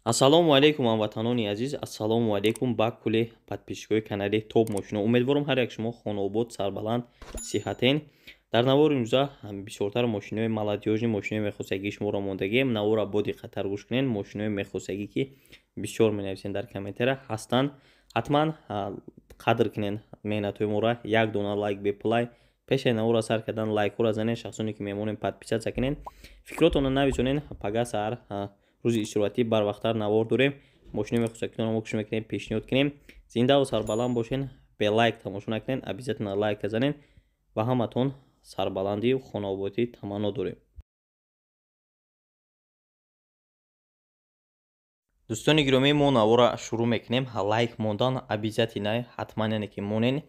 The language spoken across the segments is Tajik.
Ассалому алейкум ҳамватанони азиз, ассалому алейкум ба кулли подписчикои канали Топ Мошино. Умедворам ҳар як шумо хонобод, сарбаланд, сиҳатен. Дар навори имрӯза бисёртар мошинои маладёжи, мошинои мехосагии шуморо мондагием. Навора бо диққаттар гӯш кунед. Мошинои мехосагӣ ки бисёр менависен дар комментара ҳастанд. ҳатман қадр кунед меҳнатҳои моро. Як дона лайк беплай. Пеши навора сар кардан лайкҳоро занед. Шахсоне ки мемонем подписатсия кунед. Фикротонро нависонед. Пага саҳар рӯзи истироҳатӣ барвақтар навор дорем. Мошини мехосагитонро мо кӯшиш мекунем пешниҳод кунем. Зиндаву сарбаланд бошен. Белайк тамошо накунед. Обязательно лайка занед. Ба ҳаматон сарбаландию хонободӣ таманно дорем. дӯстони гиромӣ, мо навора шурӯъ мекунем. Лайк мондан обязательно ҳатман яне ки монен.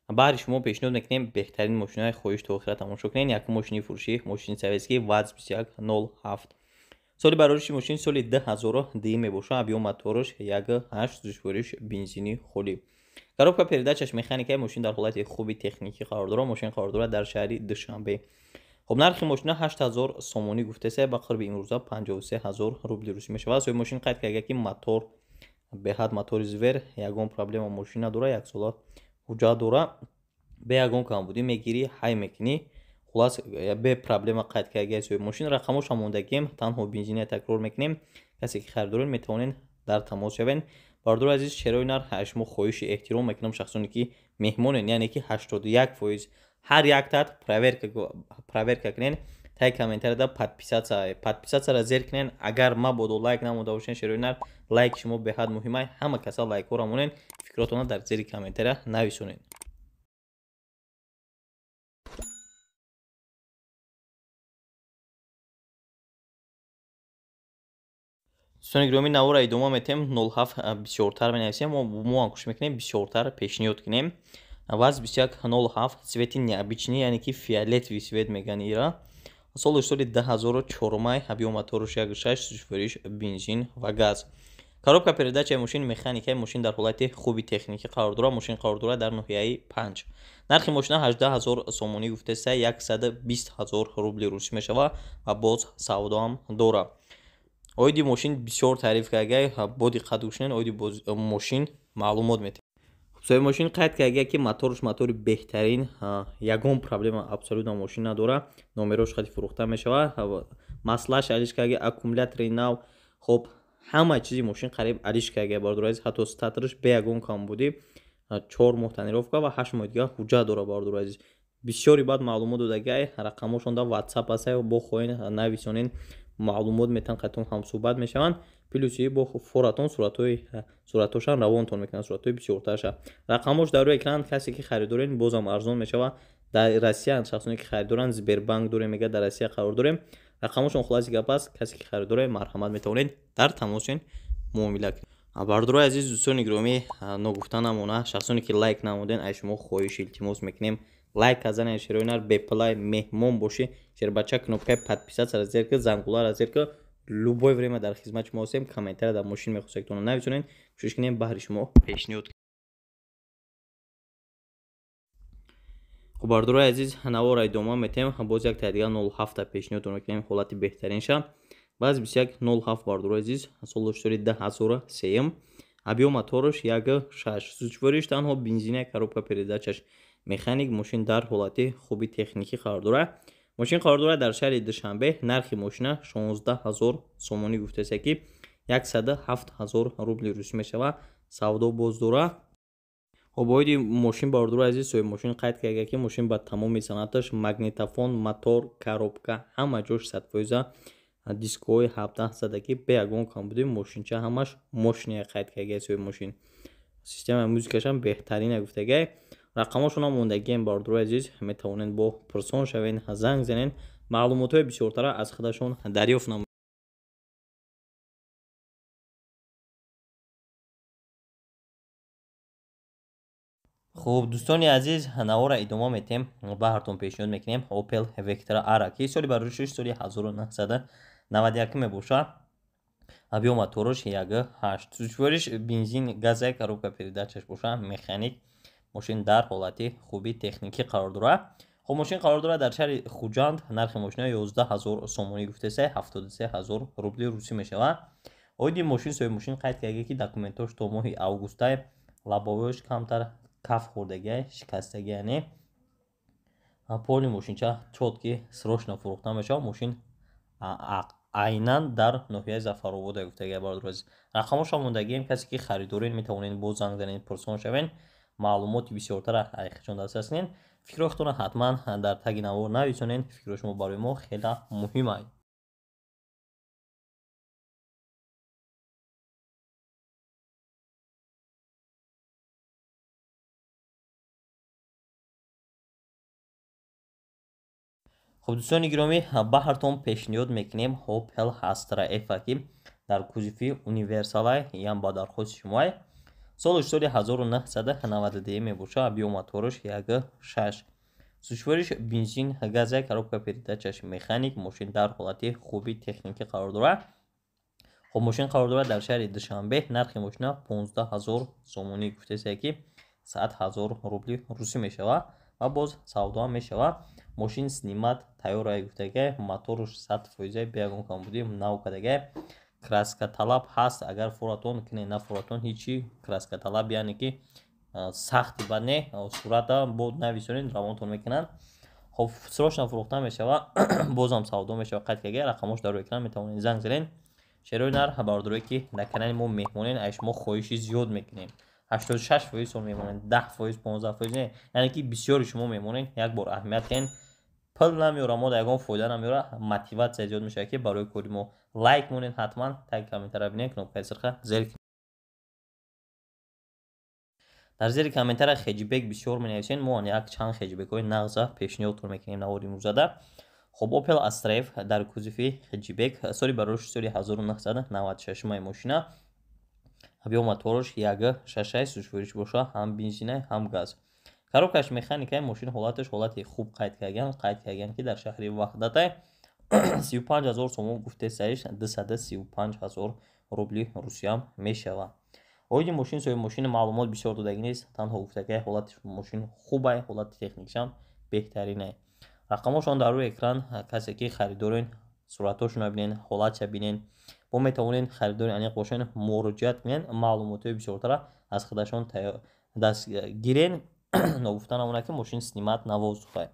баъри шумо пешниҳод мекунем беҳтарин мошинаи хоҳиш то охира тамошо кунед. Як мошини фурӯшӣ, мошини советский ВАЗ 2107. соли барориши мошин соли 2002 мебошад. объём мотораш 1.8 бензини холӣ. коробка передачаш механикаи мошин дар ҳолати хуби техникӣ қарор дорад. мошин қарор дорад дар шаҳри Душанбе. хоб нархи мошина 8000 сомонӣ гуфтасе, ба қарби имрӯза 53000 рубли русӣ мешавад. соҳиби мошин қайд карда ки мотор беҳад мотори звер, ягон проблема мошин надорад, як сола ҳуҷҷат дорад. бе ягон камбудӣ мегирӣ, ҳай мекунӣ. خلاص به پرابلم قید کردگی سوی ماشین رقمش آموندگیم تنها بنزینی تکرار میکنیم. کسی که خریدارین میتونین در تماس شوین. باردار عزیز چرای نر هشمو خواهش احترام میکنم شخصانی که مهمونن، یعنی که 81% هر یک تات پراورک کنین. تای کامنتر دا подписаться را زیر کنین. اگر ما بودو لایک نموده باشین چرای نر لایک شما به حد مهمه. همه کسا لایک رو مونن. فکراتون در زیر کامنتر نویسونین. دوستان گرامی навора идома метем 07 бисёртар менависем. мо кӯшиш мекунем бисёртар пешниҳод кунем. ВАЗ 2107 цвети необычный, яъне ки фиолетовый цвет меган ира. солиш соли 2004 май, объём мотораш 1.6 бензин ва газ. коробка передачаи мошин механикаи мошин дар ҳолати хуби техникӣ қарор дорад. мошин қарор дорад дар ноҳияи 5. нархи мошина 18000 сомонӣ гуфтаста 120000 рубли русӣ мешавад ва боз савдоам дорад. оиди мошин бисёр таъриф карда, бо диққат гӯш кунед. оиди мошин маълумот метавонад. соҳиби мошин қайд карда ки мотораш мотори беҳтарин, ягон проблема абсолютно мошин надорад. номерош хати фурӯхта мешавад. маслааш алиш карда, аккумулятори нав, хоб ҳама чизи мошин қариб алиш карда бардор азиз. ҳатто статораш бе ягон камбудӣ 4 моҳ танировка ва 8 моҳ дига ҳуҷҷат дорад бардор азиз. бисёри баъд маълумот додагай рақамошонда WhatsApp аст, бо хоҳен нависонен. маълумот метан қатон ҳамсӯҳбат мешаванд. плюси бо форатон суратошан равонтон мекунанд, суратҳои бисёртарша. рақамош дар рӯи экран. касе ки харидорен бозам арзон мешавад. дар Россия шахсоне ки харидоран Сбербанк дорем, мега дар Россия қарор дорем. рақамошон хулоси гап аст. касе ки харидоре марҳамат метавонед дар тамосин муомила кунед. бардорои азиз, дӯстони гиромӣ, ногуфта намона шахсоне ки лайк намуден, ай шумо хоҳиш илтимос мекунем лайк казанед. широи нар беплай меҳмон боши. шербача кнопкаи подписаться ра зер ки, зангула ра зер ки, любое время дар хизмати шумо ҳастем. комментария дар мошин мехосагитонро нависонед. кӯшиш кунем баҳри шумо пешниҳод. хуб бардорои азиз, навора идома метем. боз як таъдига 07 пешниҳодтон мекунем ҳолати беҳтаринша. баъз 2107 бардорои азиз, соли 2003. объём мотораш 1.6 танҳо бензини, коробка передачаш механик. мошин дар ҳолати хуби техникӣ қарор дорад. мошин қарор дорад дар шаҳри Душанбе. нархи мошина 16000 сомонӣ гуфтасе ки 107000 рубли русӣ мешавад. савдо боз дорад. ҳобоиди мошин бардор азиз, соҳиби мошин қайд карда ки мошин ба тамоми санъаташ магнитофон, мотор, коробка ҳама ҷош 100%, дискҳои 17 задаги бе ягон камбудӣ. мошинча ҳамаш мощная қайд карда соҳиби мошин. системаи музикашам беҳтарина гуфтагай. рақамошона мондагием бардорои азиз, метавонед бо пурсон шавен, занг занен, маълумотҳои бисёртара аз худашон дарёфт намоед. хуб дӯстони азиз, навора идома метем. баҳртон пешниҳод мекунем Opel Vectra R ки соли бароришаш соли 1991 мебошад. объём мотораш 1.8 бензин газа, коробка передачаш бошад механик. мошин дар ҳолати хуби техникӣ қарор дорад. хоб мошин қарор дорад дар шаҳри Хуҷанд. нархи мошина 11000 сомонӣ гуфтасе 73000 рубли русӣ мешавад. Оиди мошин соҳиби мошин қайд кардаги ки документош то моҳи августае лабовош камтар каф хӯрдагия шикастагия не поли мошинча чотки срочно фурӯхта мешавад. Мошин айнан дар ноҳияи Зафаровод гуфтагия бародари азиз. Рақамоша мондагием касе ки харидорен метавонед боз занг занед пурсон шавен маълумоти бисёртара айхчон даст ҳастин. Фикрҳоятонро ҳатман дар таги навор нависонед. Фикрҳои шумо барои мо хела муҳим аст. خب دوستان گرامی بهرتون پیشنهاد میکنیم Opel Astra F ки дар кузуфи универсалай ям ба дархост шумоай солиш соли 1992 мебошад. Объёмоторош 1.6 сушвориш бензин газа коробка передачаш механик. Мошин дар ҳолати хуби техникӣ қарор дорад. خب мошин қарор дорад дар шаҳри Душанбе. Нархи мошина 15000 сомонӣ гуфтасе ки 100000 рубли русӣ мешавад ва боз савдо мешавад. Мошин снимат тайёрае гуфтаге моторош 100% беягон камбуди нав кадаге краска талаб ҳаст. Агар фуратон кине на фуратон ҳичи краска талаб яъне ки сахти ба не сурата бо нависонед равонтон мекунанд. хоб срочно фурӯхта мешавад бозам савдо мешавад. қайд кардаге рақамош дар рӯи экран метавонед занг занед. шерои нар бародарое ки дар канали мо меҳмонед ай шумо хоҳиши зиёд мекунем 86% сон мемонед 10% 15% не яъне ки бисёри шумо мемонед. як бор аҳамият кен пул намеёра мо дар ягон фоида намеёра мотиватсия зиёд мешавад ки барои кори мо лайк монед. ҳатман таги комментара бинед кнопкаи сирха зер дар зери комментара хеҷибек бисёр менависед. мо як чанд хеҷибекҳои нағза пешниҳодтон мекунем навори имрӯзада. خب Opel Astra F дар кузуфи хеҷибек соли барош соли 1996 май мошина объёмоторош 1.6 сушвориш боша ҳам бензина ҳам газ. коробкаш механикаи мошин ҳолаташ ҳолати хуб қайд кардан ки дар шаҳри ваҳдата 35000 сомон гуфтесаиш 235000 рубли русиям мешавад. оиди мошин соҳиби мошин маълумот бисёр додагӣ нест. танҳо гуфтаги ҳолати мошин хубай ҳолати техникашам беҳтаринае. рақамошон дар рӯи экран касе ки харидорен суратошонро бинен ҳолатша бинен бо метавонед харидори аниқ бошен муроҷиат кунед маълумотҳои бисёртара аз худашон даст гирен. ногуфта намонад ки мошин снимат навоздухае.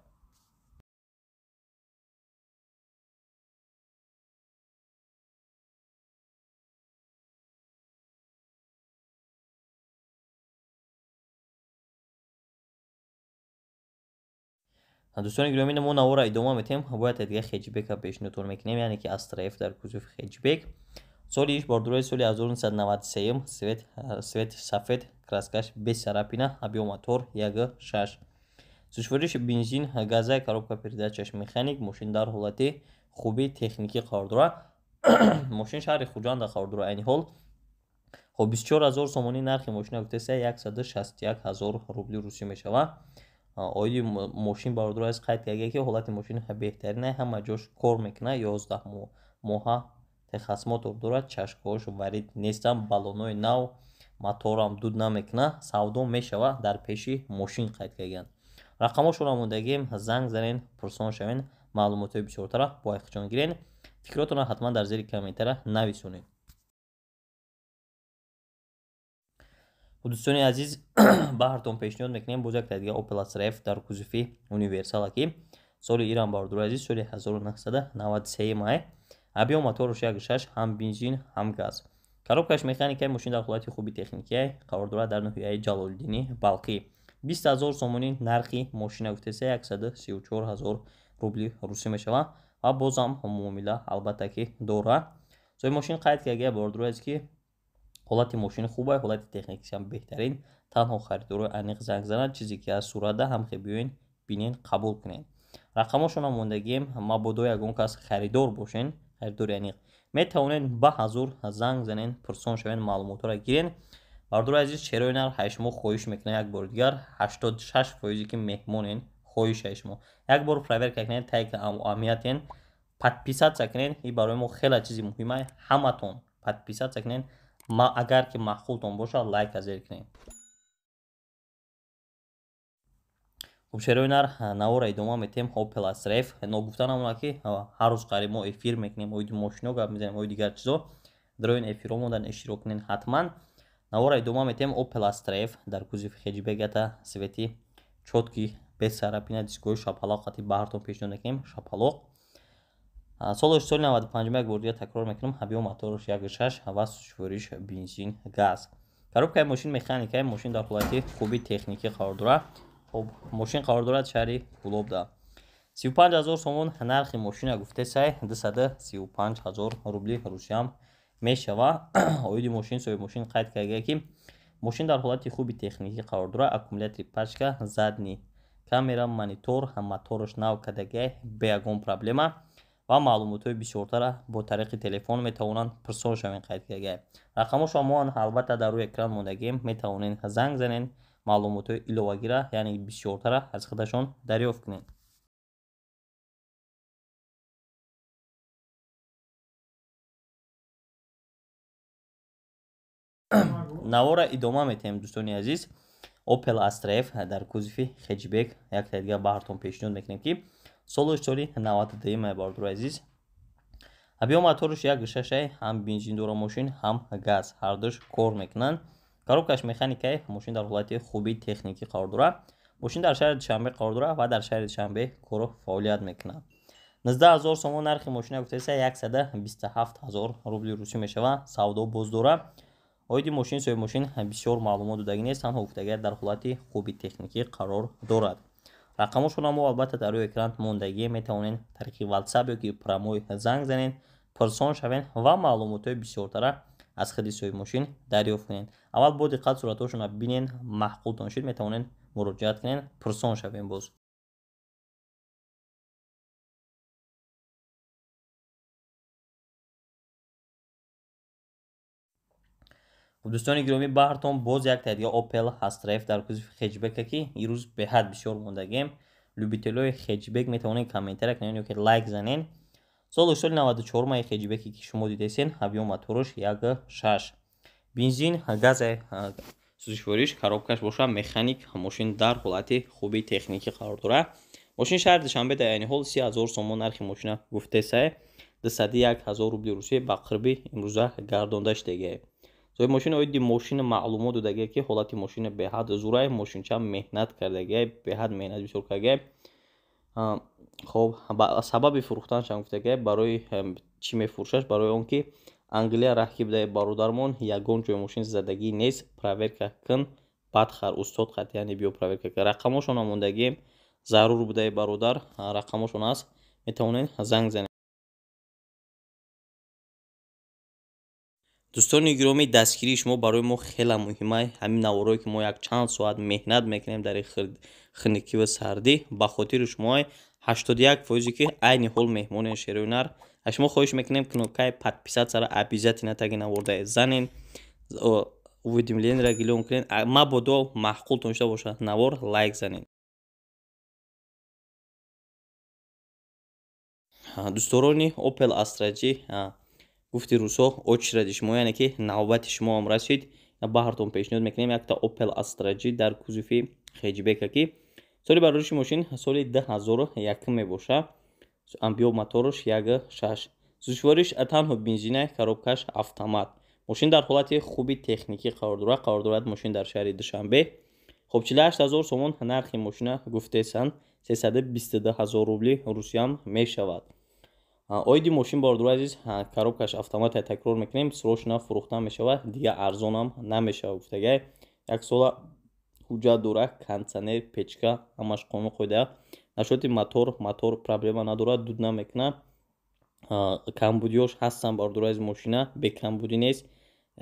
دوستان گرامی мо навора идома метем. бояд дига хеҷибека пешниҳодтон мекунем яъне ки Astra F дар кузуфи хеҷибек солиш бордурои соли 1993 свет сафед краскаш без царапина объёмотор 1.6 сушвориш бензин газа коробка передачаш механик. мошин дар ҳолати хуби техникӣ қарор дорад. мошин шаҳри хуҷанда қарор дорад. айни ҳол хоб 24000 сомонӣ нархи мошина гуфтасе 161000 рубли русӣ мешавад. оиди мошин бародаро аз қайд кардаге ки ҳолати мошин беҳтарина ҳама ҷош кор мекунад 11 моҳа техасмотор дорад. чашкҳош варид нестанд. баллонои нав моторам дуд намекунад. савдо мешавад дар пеши мошин қайд кардан. рақамошонро мондагием занг занед пурсон шавен маълумотҳои бисёртара бо айхчон гирен. фикротонро ҳатман дар зери комментара нависонед. دوستان عزیز بهرتون پیشنهاد میکنیم بوزک دیگه Opel Astra F در کузуфи универсала ки соли иран бародаро азиз соли 1993 май объёмоторош 1.6 ҳам бензин ҳам газ. коробкаш механикаи мошин дар ҳолати хуби техникия қарор дорад дар ноҳияи ҷалолиддини балқӣ. 20000 сомонӣ нархи мошина гуфтасе 134000 рубли русӣ мешавад ва бозам муомила албатта ки дорад. соҳиби мошин қайд кардаги бародаро аст ки ҳолати мошин хуб аст, ҳолати техникашам беҳтарин. танҳо харидорои аниқ занг занад чизе ки аз сурата ҳамхе биёен бинен қабул кунед. рақамошонро мондагием мабодо ягон кас харидор бошен харидори аниқ метавонед ба ҳазур занг занед пурсон шавен маълумотҳоро гирен. бародари азиз шерои нар ҳай шумо хоҳиш мекунад як бори дигар 86% ки меҳмонен хоҳиш ҳай шумо як бор проверка кунед таги аҳамиятен подписатсия кунед. ин барои мо хеле чизи муҳим аст. ҳаматон подписатсия кунед. агар ки маъқултон бошад лайк азер кунед. хуб шерои нар навора идома метем Opel Astra F ногуфта намонад ки ҳар рӯз қариб мо эфир мекунем оиди мошино гап мезанем оиди дигар чизо. дар ин эфиро модан иштирок кунед ҳатман. навора идома метем Opel Astra F дар кузови хеҷбегата свети чотки бесарапина дискови шапалоқати баҳртон пешниҳод мекунем. Шапалоқ солош соли 95 як бор дига такрор мекунам. ҳабиё моторош 1.6 ва сушвориш бензин газ. коробкаи мошин механикаи мошин дар ҳолати хуби техникӣ қарор дорад. хоб мошин қарор дорад шаҳри Гулобда. 35000 сомон нархи мошина гуфтесай 235000 рубли русиям мешава. оиди мошин соҳиби мошин қайд кардаги ки мошин дар ҳолати хуби техникӣ қарор дорад. аккумулятори пачка, задни камера, монитор, моторош нав кардаги бе ягон проблема ва маълумотҳои бисёртара бо тариқи телефон метавонанд пурсон шаванд. қайд кардаги рақамошо моан албатта дар рӯи экран мондагием. метавонед занг занед маълумотҳои иловагира яъне бисёртара аз худашон дарёфт кунед. навора идома метаҳем дӯстони азиз. Opel Astra F дар кузови хеҷбек як дига баҳртон пешниҳод мекунем ки солош соли 92 бардур азиз. ҳабиё моторош 1.6 ҳам бензиндора мошин ҳам газ ҳардуш кор мекунанд. коробкаш механикаи мошин дар ҳолати хуби техникӣ қарор дорад. мошин дар шаҳри Душанбе қарор дорад ва дар шаҳри Душанбе кору фаъолият мекунад. 19000 сомон нархи мошина гуфтаиса 127000 рубли русӣ мешава. савдо боз дорад. оиди мошин соҳиби мошин бисёр маълумот додагӣ нест. танҳо гуфтаги дар ҳолати хуби техникӣ қарор дорад. рақамошона мо албатта дар рӯи экран мондагӣ. метавонед тариқи WhatsApp ёки промой занг занед, пурсон шавед ва маълумотҳои бисёртара аз худи соҳиби мошин дарёфт кунед. аввал бо диққат суратҳошона бинед. маҳқул донишед метавонед муроҷиат кунед, пурсон шавед. боз дӯстони гиромӣ баҳртон боз як дига Opel Astra F дар кузови хеҷбека ки ирӯз беҳад бисёр мондагием. любителои хеҷбек метавонед комментария кунед ёки лайк занед. соли 94 хеҷбеки ки шумо дидесен ҳабиё моторош 1.6 бензин газе сӯзишвориш коробкаш боша механик мошин дар ҳолати хуби техникӣ қарор дорад. мошин шаҳри Душанбе дар айни ҳол 30000 сомон нархи мошина гуфтесае 201000 рубли русӣ ба қирби имрӯза гардонда штеге. соҳиби мошин оиди мошина маълумот додаги ки ҳолати мошина беҳад зурай, мошинча меҳнат кардаги, беҳад меҳнат бисёр кардаги. хоб сабаби фурӯхтанашам гуфтаги барои чӣ мефурӯшаш? барои он ки Англия рақиб даи бародармон ягон ҷои мошин задагӣ нест. проверка кун баъд хар устод хат яъне биё проверка кун. рақамошона мондагием. зарур будаи бародар рақамошон аст. метавонед занг занед. дӯстони гиромӣ дастгирии шумо барои мо хеле муҳима. ҳамин наворое ки мо як чанд соат меҳнат мекунем дар хунукиву сардӣ ба хотири шумо 81% ки айни ҳол меҳмони шерои нар. аз шумо хоҳиш мекунем кнопкаи подписатсияро обязательно таги наворда занед. уведомлениеро гилён кунед. мабодо маҳқул доништа бошад навор лайк занед. дӯсторони Opel Astra G гуфти рӯзҳо очереди шумо яъне ки навбати шумо ҳам расид. баҳртон пешниҳод мекунем якта Opel Astra G дар кузови хеҷбека ки соли бардориши мошин соли 2001 мебошад. амбиё моторош 1.6 сӯзишвориш танҳо бензина, коробкаш автомат. мошин дар ҳолати хуби техникӣ қарор дорад. мошин дар шаҳри Душанбе. хоб 48000 сомон нархи мошина гуфтесанд 322000 рубли русиям мешавад. оиди мошин бардор азиз коробкаш автомат такрор мекунем. срочно фурӯхта мешавад, дига арзонам намешавад гуфтаги. як сола ҳуҷҷат дорад, кондитсионер, печка ҳамаш қонун қоида. нашоти мотор проблема надорад, дуд намекунад. камбудиёш ҳастан бардор азиз мошина, бекамбудӣ нест.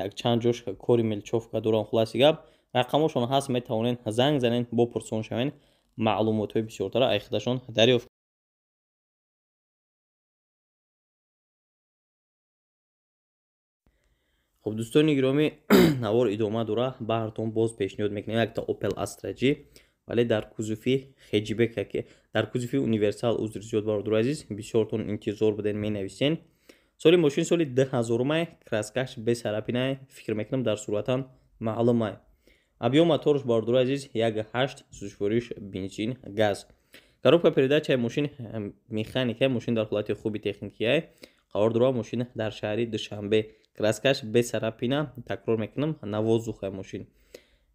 як чанд ҷош кори мелчовка доран. хулоси гап рақамошон ҳаст. метавонед занг занед, бопурсон шавед маълумотҳои бисёртара аз худашон дарёфт. хоб дӯстони гиромӣ навор идома дора. баҳртон боз пешниҳод мекунем якта Opel Astra G вале дар кузови хеҷбека ки дар кузови универсал узри зиёд бардор азиз бисёртон интизор буден менависен. соли мошин соли 2000 краскаш бесарапина фикр мекунам дар суратан маълум ай. абиё моторош бардор азиз 1.8 сӯзишвориш бензин газ. коробка передачаи мошин механика мошин дар ҳолати хуби техникия қарор дорад. мошин дар шаҳри Душанбе краскаш бесарапина такрор мекунам навозухай мошин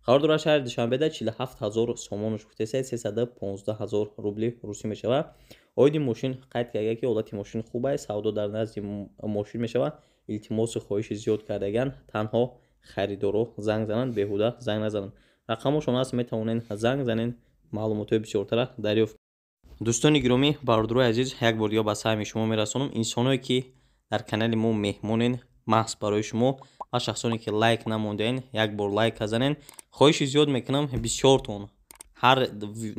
хавардора шаҳри душанбеда 47 000 сомонаш гуфтеса 315 000 рубли русӣ мешава оиди мошин қайд карда ки ҳолати мошин хуб аст савдо дар назди мошин мешава илтимосу хоҳиши зиёд кардаган танҳо харидоро занг зананд беҳуда занг назананд рақамошон аст метавонен занг занен маълумотои бисёртара дарёфт дӯстони гиромӣ бародарои азиз як бор дига ба сайми шумо мерасонам инсоное ки дар канали мо меҳмонен маҳз барои шумо ва шахсоне ки лайк намондаен як бор лайк казанен хоҳиши зиёд мекунам бисёртон ҳар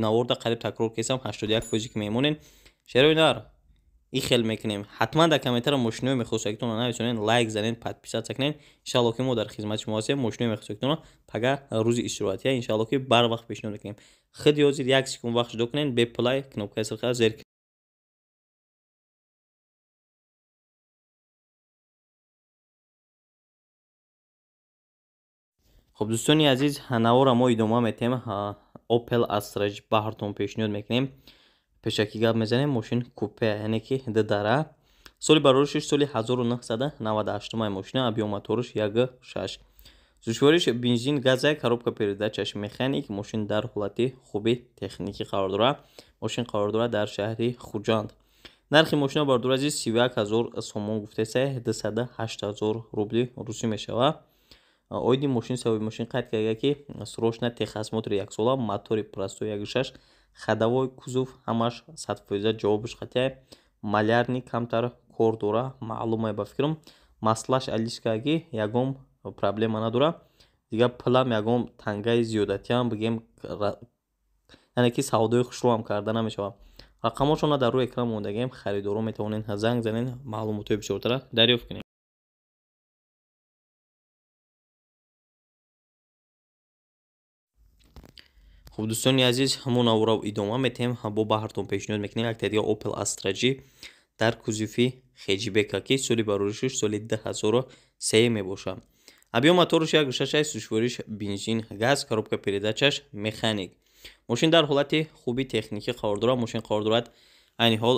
наворда қариб такрор кесам 81% ки меҳмонен шерои нар ихел мекунем ҳатман дар комментара мошинои мехосагитона нависонен лайк занен подписатсия кунен иншалло ки мо дар хизмати шумо ҳастем мошинои мехосагитона пага рӯзи истироҳатия иншалло ки барвақт пешниҳод мекунем хиди ҳозир 1 секунд вақт ҷудо кунен беплай кнопкаи сирқа зер хуб дӯстони азиз навора мо идома метем Opel Astra J баҳртон пешниҳод мекунем пешаки гап мезанем мошин купе яъне ки ддара соли бароришиш соли 1998 мошина объём-моториш 1.6 зушвориш бензин газа коробка передачаш механик мошин дар ҳолати хуби техникӣ қарор дорад мошин қарор дорад дар шаҳри Хуҷанд нархи мошина бародари азиз 31 000 сомон гуфтеса 208 000 рубли русӣ мешава оиди мошин сабаби мошин қайд карда ки срочна техосмотри 1 сола мотори простой 1.6 ходовой кузов ҳамаш 100% ҷавобиш хатия малярни камтар кор дора маълума ба фикрам маслаш алишкаги ягон проблема надора дига плам ягон тангаи зиёдатиам бигем яъне ки савдои хушрӯам карда намешава рақамошона дар рӯи экран мондагем харидоро метавонен занг занен маълумотои бисёртара дарёфт кунем хуб дӯстони азиз ҳамон навора идома метем бо баҳртон пешниҳод мекунем як тадига Opel Astra J дар кузуфи хеҷибека ки соли бароришиш соли 2003 мебошад объём моториш 1.6 зушвориш бензин газ коробка передачаш механик мошин дар ҳолати хуби техникӣ қарор дорад мошин қарор дорад айни ҳол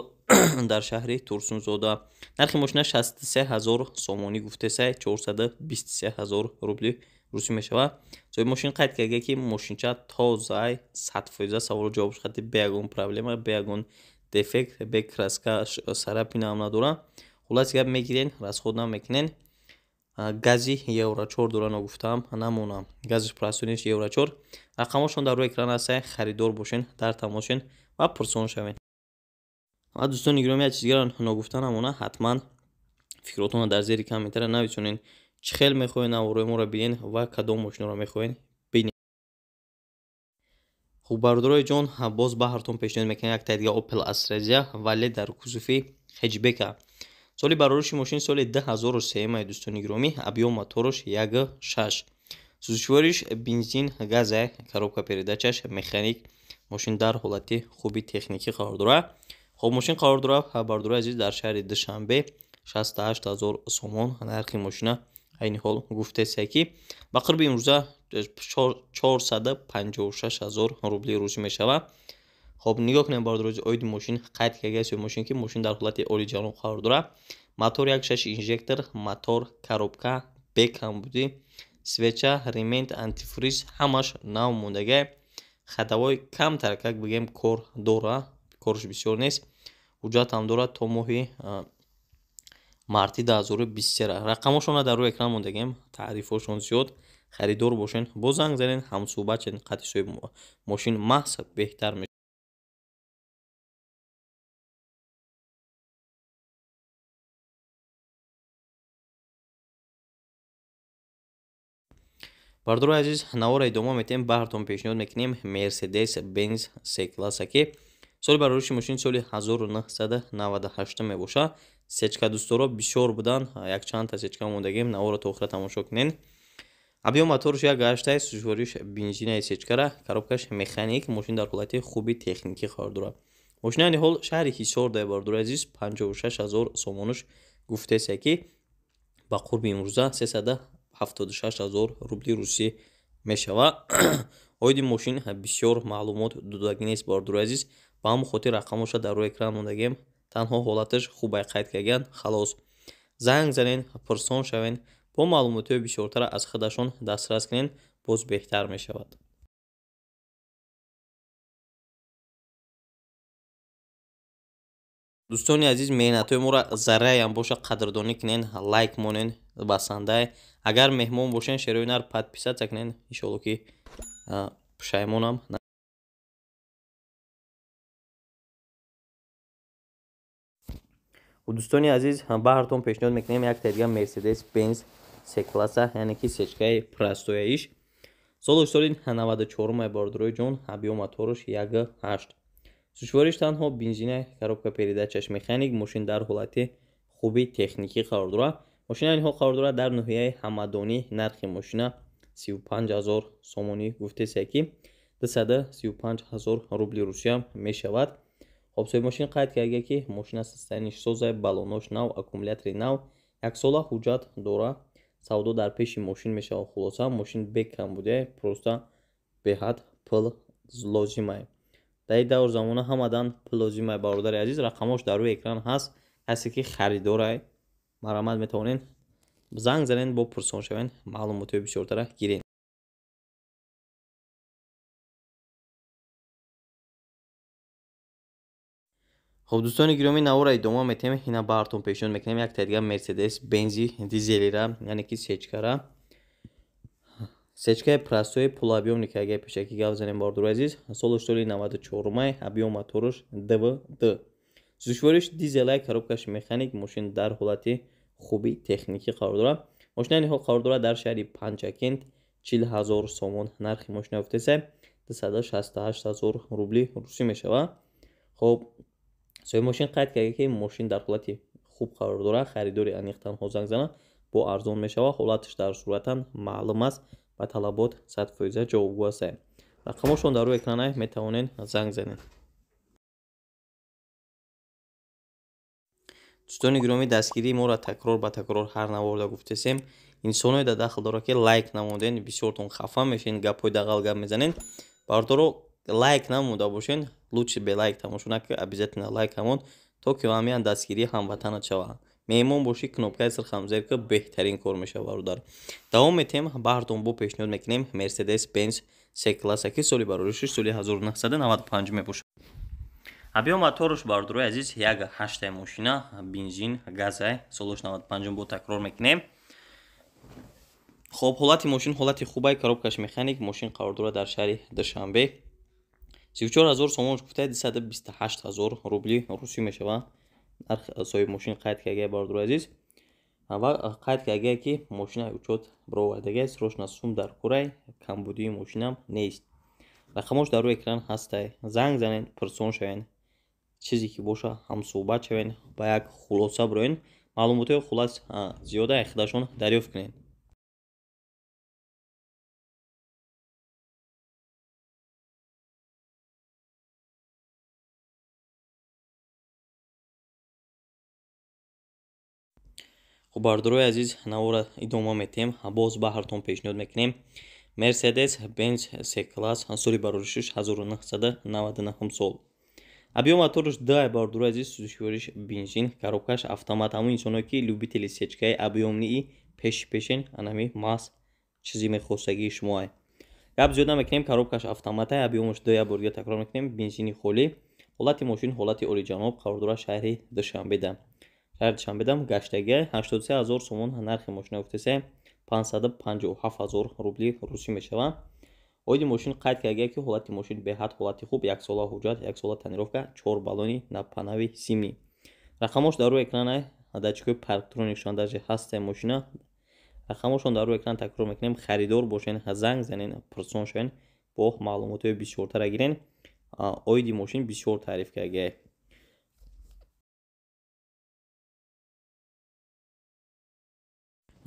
дар шаҳри Турсунзода нархи мошина 63 000 сомонӣ гуфтеса 423 000 рубли русӣ мешава соҳиби мошин қайд карда ки мошинча тоза 100% саволо ҷавобш хати бе ягон проблема бе ягон дефект бе краска сарапина ҳам надора хулас гап мегирен расход намекунен гази евро 4 дора нагуфтам намонам газиш простойниш евро 4 рақамошон дар рӯи экран аст харидор бошен дар тамошен ва пурсон шавен ва дӯстони гиромӣ як чиз дигар нагуфта намона ҳатман фикротона дар зери комментара нависонен чӣ хел мехоҳен навораи моро бинен ва кадом мошинаро мехоҳен бинен хуб бародарои ҷон боз баҳртон пешниҳод мекунем як тадига Opel Astra J вале дар кузуфи хеҷбека соли барориши мошин соли 2003 дӯстони гиромӣ объём моториш 1.6 зушвориш бензин газа коробка передачаш механик мошин дар ҳолати хуби техникӣ қарор дорад хуб мошин қарор дорад бародарои азиз дар шаҳри Душанбе 68 000 сомон нархи мошина айни ҳол гуфтеса ки ба қирби имрӯза 456 000 рубли русӣ мешава хоб нигоҳ кунем бародарои оиди мошин қайд кардагаи мошин ки мошин дар ҳолати ориҷинал қарор дорад мотор 1.6 инжектор мотор коробка бекам будӣ свеча ремент антифриз ҳамаш нав мондага ходовой камтар как бигем кор дора корш бисёр нест ҳуҷҷат ҳам дорад то моҳи марти 2023 рақамошона дар рӯи экран мондагем таърифошон зиёд харидор бошен бо занг занен ҳамсӯҳбат чен қати соҳиби мошин маҳз беҳтар мешавад бародарои азиз навора идома метем баҳртон пешниҳод мекунем Mercedes Benz C-класса ки соли барориши мошин соли 1998 мебошад сечка дӯсторо бисёр будан якчандта сечка мондагем навора то охира тамошо кунен объём моториш 1.8 зушвориш бензинаи сечкара коробкаш механик мошин дар ҳолати хуби техникӣ қарор дорад мошина айни ҳол шаҳри ҳисор дар бародарои азиз 56 000 сомонаш гуфтеса ки ба қурби имрӯза 376 000 рубли русӣ мешава оиди мошин бисёр маълумот додагӣ нест бародарои азиз ба ҳамон хотир рақамоша дар рӯи экран мондагем танҳо ҳолаташ хубай қайд кардан халос занг занен пурсон шавен бо маълумотҳои бисёртар аз худашон дастрас кунед, боз беҳтар мешавад. дӯстони азиз, меҳнатҳои моро зарраям боша қадрдонӣ кунед, лайк монед, басанда. Агар меҳмон бошен, шерои нар подписатсия кунед. Иншоалло ки пушаймонам. дӯстони азиз, баҳртон пешниҳод мекунем як тайга Mercedes Benz C-класса, яъне ки сечкаи простояиш. Солаш соли 94 бардурои ҷон, объём мотораш 1.8. Сушвориш танҳо бензина, коробка передачаш механик, мошин дар ҳолати хуби техникӣ қарор дорад. Мошина инҳо қарор дорад дар ноҳияи ҳамадонӣ. Нархи мошина 35,000 сомонӣ гуфтеся ки 235,000 рубли русия мешавад. ҳобсои мошин қайд карда ки мошина системаш соза, балонош нав, аккумулятори нав, яксола ҳуҷҷат дорад. савдо дар пеши мошин мешавад. хулоса мошин бекам буде, просто беҳад пул лозимай. дар ин давр замона ҳамадан пул лозимай. бародари азиз, рақамош дар рӯи экран ҳаст. касе ки харидорай марамат метавонед занг занед, бо пурсон шавед, маълумотҳои бисёртара гиред. хоб дӯстони гиромӣ, навора идома метем. ина баҳртон пешниҳод мекунем як тайга Mercedes Benz дизелира, яъне ки сечкара. сечкаи простои пулобъёмни ки агар пешакӣ гап занем бардурои азиз, солаш соли 94, объём мотораш DVD. сушвориш дизелай, коробкаш механик, мошин дар ҳолати хуби техникӣ қарор дорад. мошина инҳо қарор дорад дар шаҳри Панҷакент, 40,000 сомон. нархи мошина гуфтеса 268,000 рубли русӣ мешавад. хоб соҳиби мошин қайд карда ки мошин дар ҳолати хуб қарор дорад. харидори аниқ танҳо занг занад, бо арзон мешавад. ҳолаташ дар суратан маълум аст, ба талабот 100% ҷавобгӯ аст. рақамошон дар рӯи экран метавонед занг занед. дӯстони гиромӣ, дастгирии моро такрор ба такрор ҳар наворда гуфтесем. инсоное дар дахл дорад ки лайк намуден, бисёртон хафа мешавед, гапҳои дағал гап мезанед. бардоро лайк намуда бошен, лучше бе лайк тамошо накунед, обязательно лайк ҳамон, то ки ҳамин дастгирии ҳамватанат шавад. меҳмон бошӣ, кнопкаи сирхам зер ки беҳтарин кор мешавад. бародар давом метем. баҳртон бо пешниҳод мекунем Mercedes Benz C-класса ки соли бароришиш соли 1995 мебошад. объём мотораш бардурои азиз 1.8 мошина, бензин, газай, солаш 95 бо такрор мекунем. хоб ҳолати мошин ҳолати хубай, коробкаш механик, мошин қарор дорад дар шаҳри Душанбе. 34,000 сомонаш гуфта 228,000 рубли русӣ мешавад. нарх соҳиби мошин қайд карда бардурои азиз, ва қайд карда ки мошина учёт бировардага срочно сум дар курай, камбудии мошинам нест. рақамош дар рӯи экран ҳастай. занг занед, пурсон шавед, чизе ки боша ҳамсӯҳбат шавед, ба як хулоса бироед, маълумотҳои хулас зиёда худашон дарёфт кунед. хуб бардурои азиз, навора идома метем. боз баҳртон пешниҳод мекунем Mercedes Benz C-класс, соли бароришиш 1999 сол. объём мотораш дай бардурои азиз, сушвориш бензин, коробкаш автомат. ҳамон инсоное ки любители сечкаи объёмнии пешен, анами мас чизи мехостагии шумоай. гап зиёда мекунем. коробкаш автомата, объёмаш дая борга такрор мекунем. бензини холӣ. ҳолати мошин ҳолати олиҷаноб, қарор дорад шаҳри Душанбеда. шаҳри Душанбедам гаштага 83,000 сомон. нархи мошина гуфтеса 557,000 рубли русӣ мешавад. оиди мошин қайд карда ки ҳолати мошин беҳад ҳолати хуб, яксола ҳуҷҷат, яксола тонировка, 4 балони напанави симӣ. рақамош дар рӯи экран датчикои парктронишон даже ҳастаи мошина. рақамошон дар рӯи экран такрор мекунем. харидор бошен, занг занед, пурсон шавед, бо маълумотҳои бисёртара гирен. оиди мошин бисёр таъриф карда.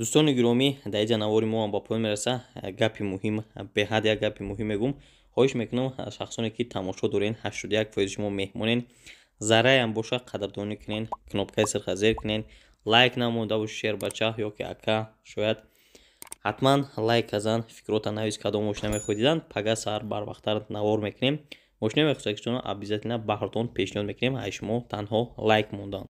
дӯстони гиромӣ, дар инҷа навори мо ба поён мераса. гапи муҳим, беҳад як гапи муҳим мегӯм. хоҳиш мекунам шахсоне ки тамошо дорен, 81% шумо меҳмонен, зарраям боша қадрдонӣ кунен, кнопкаи сирха зер кунен, лайк намуда бош шер бача ё ки ака шояд ҳатман лайк казан, фикрота навис кадом мошина мехоҳед дидан, пага сар барвақттар навор мекунем. мошина мехостед ки шумо обязательно баҳртон пешниҳод мекунем. ай шумо танҳо лайк мондан.